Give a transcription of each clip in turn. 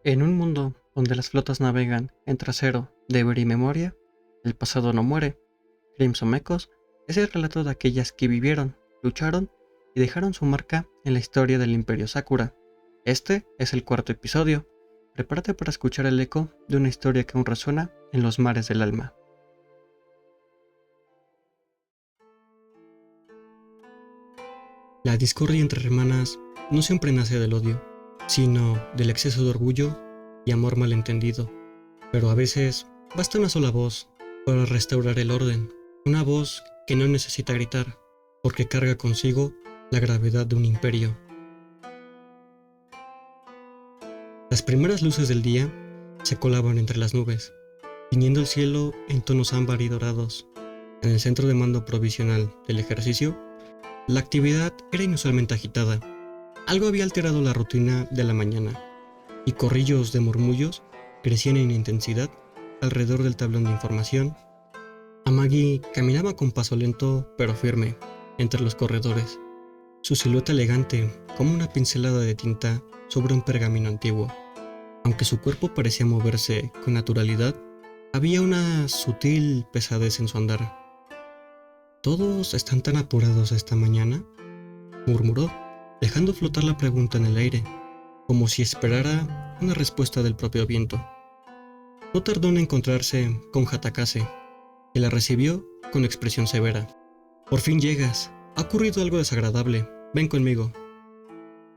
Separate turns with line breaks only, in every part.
En un mundo donde las flotas navegan entre acero, deber y memoria, el pasado no muere. Crimson Echoes es el relato de aquellas que vivieron, lucharon y dejaron su marca en la historia del Imperio Sakura. Este es el cuarto episodio. Prepárate para escuchar el eco de una historia que aún resuena en los mares del alma. La discordia entre hermanas no siempre nace del odio, sino del exceso de orgullo y amor malentendido. Pero a veces basta una sola voz para restaurar el orden, una voz que no necesita gritar, porque carga consigo la gravedad de un imperio. Las primeras luces del día se colaban entre las nubes, tiñendo el cielo en tonos ámbar y dorados. En el centro de mando provisional del ejercicio, la actividad era inusualmente agitada. Algo había alterado la rutina de la mañana, y corrillos de murmullos crecían en intensidad alrededor del tablón de información. Amagi caminaba con paso lento pero firme entre los corredores, su silueta elegante como una pincelada de tinta sobre un pergamino antiguo. Aunque su cuerpo parecía moverse con naturalidad, había una sutil pesadez en su andar. ¿Todos están tan apurados esta mañana?, murmuró, dejando flotar la pregunta en el aire, como si esperara una respuesta del propio viento. No tardó en encontrarse con Hatakase, que la recibió con expresión severa. «Por fin llegas. Ha ocurrido algo desagradable. Ven conmigo».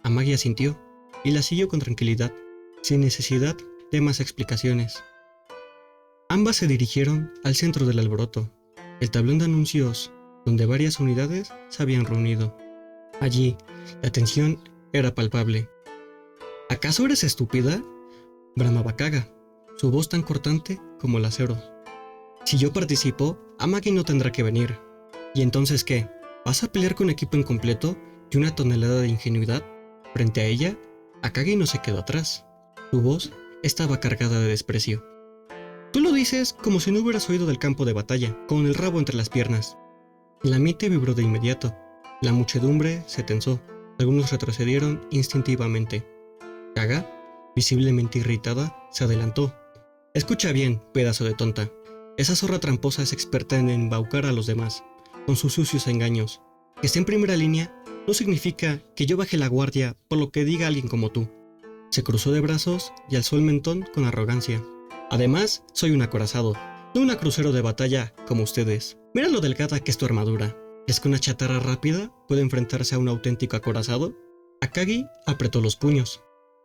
Amagi asintió y la siguió con tranquilidad, sin necesidad de más explicaciones. Ambas se dirigieron al centro del alboroto, el tablón de anuncios, donde varias unidades se habían reunido. Allí, la tensión era palpable. «¿Acaso eres estúpida?», bramaba Kaga, su voz tan cortante como el acero. «Si yo participo, Amagi no tendrá que venir. ¿Y entonces qué? ¿Vas a pelear con equipo incompleto y una tonelada de ingenuidad?» Frente a ella, Akagi no se quedó atrás. Su voz estaba cargada de desprecio. «Tú lo dices como si no hubieras oído del campo de batalla, con el rabo entre las piernas». El ambiente vibró de inmediato. La muchedumbre se tensó. Algunos retrocedieron instintivamente. Kaga, visiblemente irritada, se adelantó. «Escucha bien, pedazo de tonta. Esa zorra tramposa es experta en embaucar a los demás, con sus sucios engaños. Que esté en primera línea no significa que yo baje la guardia por lo que diga alguien como tú». Se cruzó de brazos y alzó el mentón con arrogancia. «Además, soy un acorazado, no una crucero de batalla como ustedes. Mira lo delgada que es tu armadura. ¿Es que una chatarra rápida puede enfrentarse a un auténtico acorazado?» Akagi apretó los puños.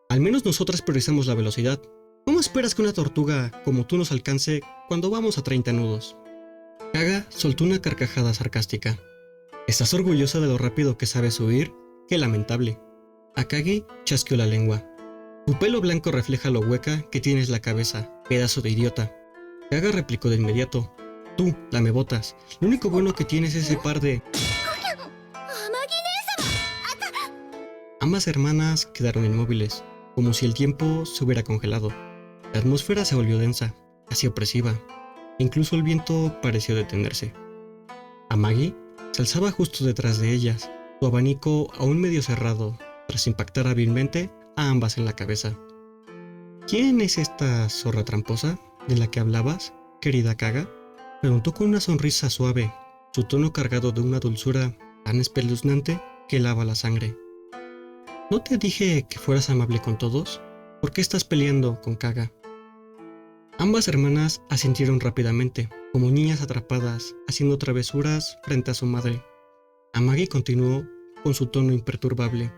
«Al menos nosotras priorizamos la velocidad. ¿Cómo esperas que una tortuga como tú nos alcance cuando vamos a 30 nudos?» Kaga soltó una carcajada sarcástica. «¿Estás orgullosa de lo rápido que sabes huir? ¡Qué lamentable!» Akagi chasqueó la lengua. «Tu pelo blanco refleja lo hueca que tienes la cabeza, pedazo de idiota». Kaga replicó de inmediato. «Tú, lamebotas, lo único bueno que tienes es ese par de...» Ambas hermanas quedaron inmóviles, como si el tiempo se hubiera congelado. La atmósfera se volvió densa, casi opresiva. Incluso el viento pareció detenerse. Amagi se alzaba justo detrás de ellas, su abanico aún medio cerrado, tras impactar hábilmente a ambas en la cabeza. «¿Quién es esta zorra tramposa de la que hablabas, querida Kaga?», preguntó con una sonrisa suave, su tono cargado de una dulzura tan espeluznante que helaba la sangre. «¿No te dije que fueras amable con todos? ¿Por qué estás peleando con Kaga?» Ambas hermanas asintieron rápidamente, como niñas atrapadas, haciendo travesuras frente a su madre. Amagi continuó con su tono imperturbable.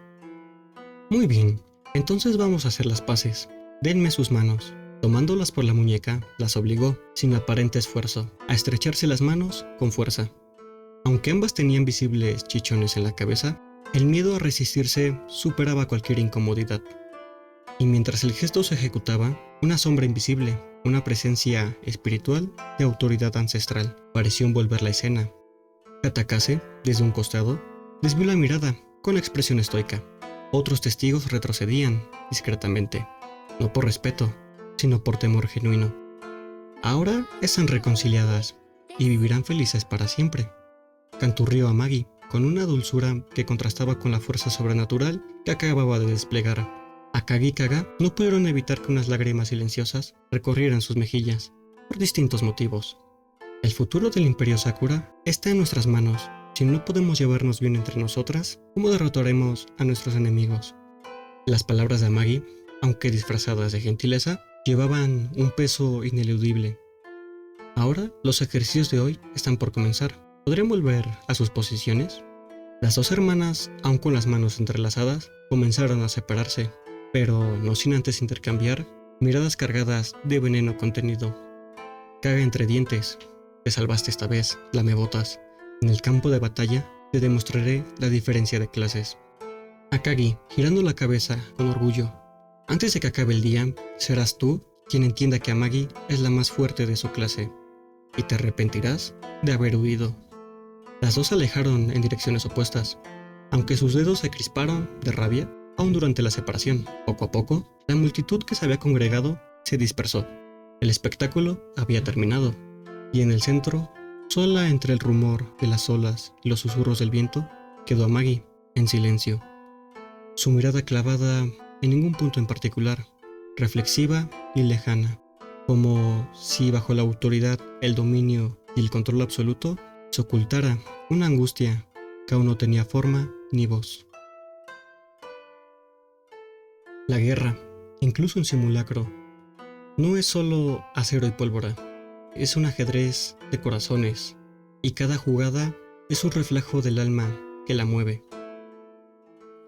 «Muy bien, entonces vamos a hacer las paces. Denme sus manos». Tomándolas por la muñeca, las obligó, sin aparente esfuerzo, a estrecharse las manos con fuerza. Aunque ambas tenían visibles chichones en la cabeza, el miedo a resistirse superaba cualquier incomodidad. Y mientras el gesto se ejecutaba, una sombra invisible, una presencia espiritual de autoridad ancestral, pareció envolver la escena. Hatakase, desde un costado, desvió la mirada con expresión estoica. Otros testigos retrocedían discretamente, no por respeto, sino por temor genuino. Ahora están reconciliadas y vivirán felices para siempre, canturrió Amagi con una dulzura que contrastaba con la fuerza sobrenatural que acababa de desplegar. Akagi y Kaga no pudieron evitar que unas lágrimas silenciosas recorrieran sus mejillas, por distintos motivos. El futuro del Imperio Sakura está en nuestras manos. Si no podemos llevarnos bien entre nosotras, ¿cómo derrotaremos a nuestros enemigos? Las palabras de Amagi, aunque disfrazadas de gentileza, llevaban un peso ineludible. Ahora, los ejercicios de hoy están por comenzar. ¿Podrían volver a sus posiciones? Las dos hermanas, aun con las manos entrelazadas, comenzaron a separarse, pero no sin antes intercambiar miradas cargadas de veneno contenido. Kaga entre dientes. Te salvaste esta vez, lamebotas. En el campo de batalla te demostraré la diferencia de clases. Akagi, girando la cabeza con orgullo. Antes de que acabe el día, serás tú quien entienda que Amagi es la más fuerte de su clase, y te arrepentirás de haber huido. Las dos se alejaron en direcciones opuestas, aunque sus dedos se crisparon de rabia aún durante la separación. Poco a poco, la multitud que se había congregado se dispersó. El espectáculo había terminado, y en el centro, sola entre el rumor de las olas y los susurros del viento, quedó Amagi, en silencio. Su mirada clavada en ningún punto en particular, reflexiva y lejana, como si bajo la autoridad, el dominio y el control absoluto se ocultara una angustia que aún no tenía forma ni voz. La guerra, incluso un simulacro, no es solo acero y pólvora, es un ajedrez de corazones, y cada jugada es un reflejo del alma que la mueve.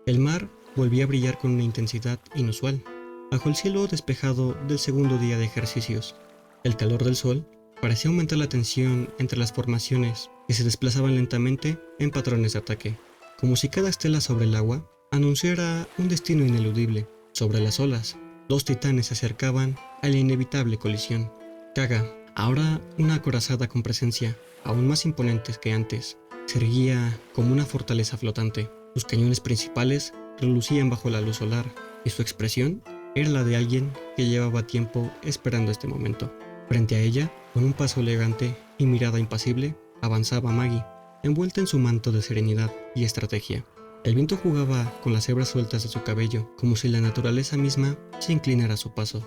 El mar volvía a brillar con una intensidad inusual, bajo el cielo despejado del segundo día de ejercicios. El calor del sol parecía aumentar la tensión entre las formaciones que se desplazaban lentamente en patrones de ataque, como si cada estela sobre el agua anunciara un destino ineludible. Sobre las olas, dos titanes se acercaban a la inevitable colisión. Kaga, ahora una acorazada con presencia aún más imponente que antes, se erguía como una fortaleza flotante. Sus cañones principales relucían bajo la luz solar, y su expresión era la de alguien que llevaba tiempo esperando este momento. Frente a ella, con un paso elegante y mirada impasible, avanzaba Amagi, envuelta en su manto de serenidad y estrategia. El viento jugaba con las hebras sueltas de su cabello, como si la naturaleza misma se inclinara a su paso.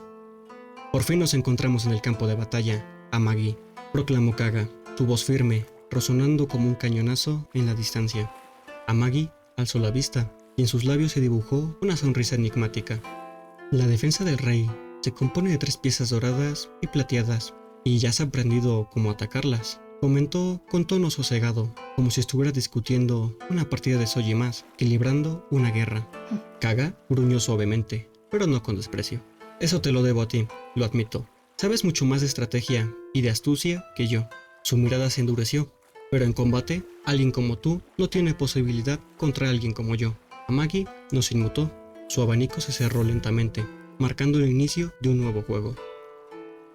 «Por fin nos encontramos en el campo de batalla, Amagi», proclamó Kaga, su voz firme, resonando como un cañonazo en la distancia. Amagi alzó la vista, y en sus labios se dibujó una sonrisa enigmática. La defensa del rey se compone de 3 piezas doradas y plateadas, y ya has aprendido cómo atacarlas, comentó con tono sosegado, como si estuviera discutiendo una partida de Soji más que librando una guerra. Kaga gruñó suavemente, pero no con desprecio. Eso te lo debo a ti, lo admito. Sabes mucho más de estrategia y de astucia que yo. Su mirada se endureció. Pero en combate, alguien como tú no tiene posibilidad contra alguien como yo. Amagi no se inmutó. Su abanico se cerró lentamente, marcando el inicio de un nuevo juego.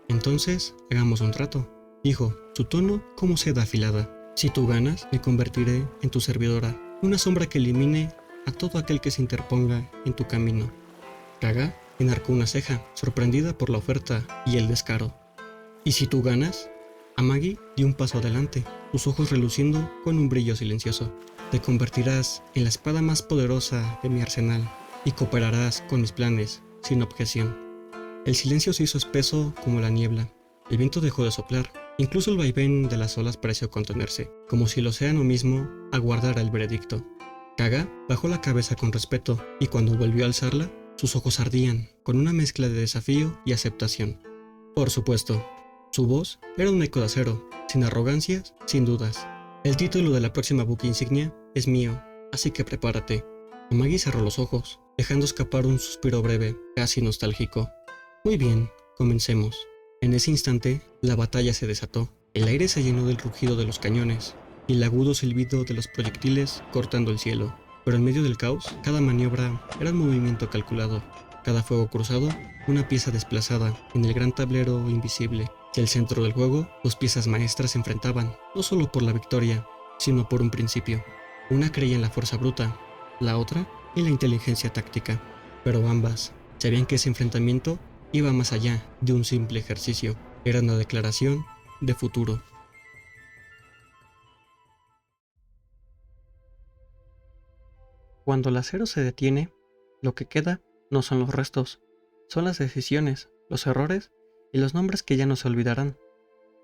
Entonces, hagamos un trato, dijo, su tono como seda afilada. Si tú ganas, me convertiré en tu servidora, una sombra que elimine a todo aquel que se interponga en tu camino. Kaga enarcó una ceja, sorprendida por la oferta y el descaro. ¿Y si tú ganas? Amagi dio un paso adelante, sus ojos reluciendo con un brillo silencioso. Te convertirás en la espada más poderosa de mi arsenal y cooperarás con mis planes, sin objeción. El silencio se hizo espeso como la niebla. El viento dejó de soplar. Incluso el vaivén de las olas pareció contenerse, como si el océano mismo aguardara el veredicto. Kaga bajó la cabeza con respeto, y cuando volvió a alzarla, sus ojos ardían, con una mezcla de desafío y aceptación. Por supuesto, su voz era un eco de acero, sin arrogancias, sin dudas. El título de la próxima buque insignia es mío, así que prepárate. Amagi cerró los ojos, dejando escapar un suspiro breve, casi nostálgico. Muy bien, comencemos. En ese instante, la batalla se desató. El aire se llenó del rugido de los cañones y el agudo silbido de los proyectiles cortando el cielo. Pero en medio del caos, cada maniobra era un movimiento calculado. Cada fuego cruzado, una pieza desplazada en el gran tablero invisible. Y al centro del juego, 2 piezas maestras se enfrentaban, no solo por la victoria, sino por un principio. Una creía en la fuerza bruta, la otra en la inteligencia táctica. Pero ambas sabían que ese enfrentamiento iba más allá de un simple ejercicio. Era una declaración de futuro. Cuando el acero se detiene, lo que queda no son los restos, son las decisiones, los errores y los nombres que ya no se olvidarán.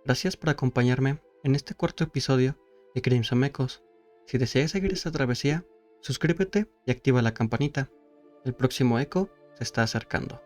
Gracias por acompañarme en este cuarto episodio de Crimson Echoes. Si deseas seguir esta travesía, suscríbete y activa la campanita. El próximo eco se está acercando.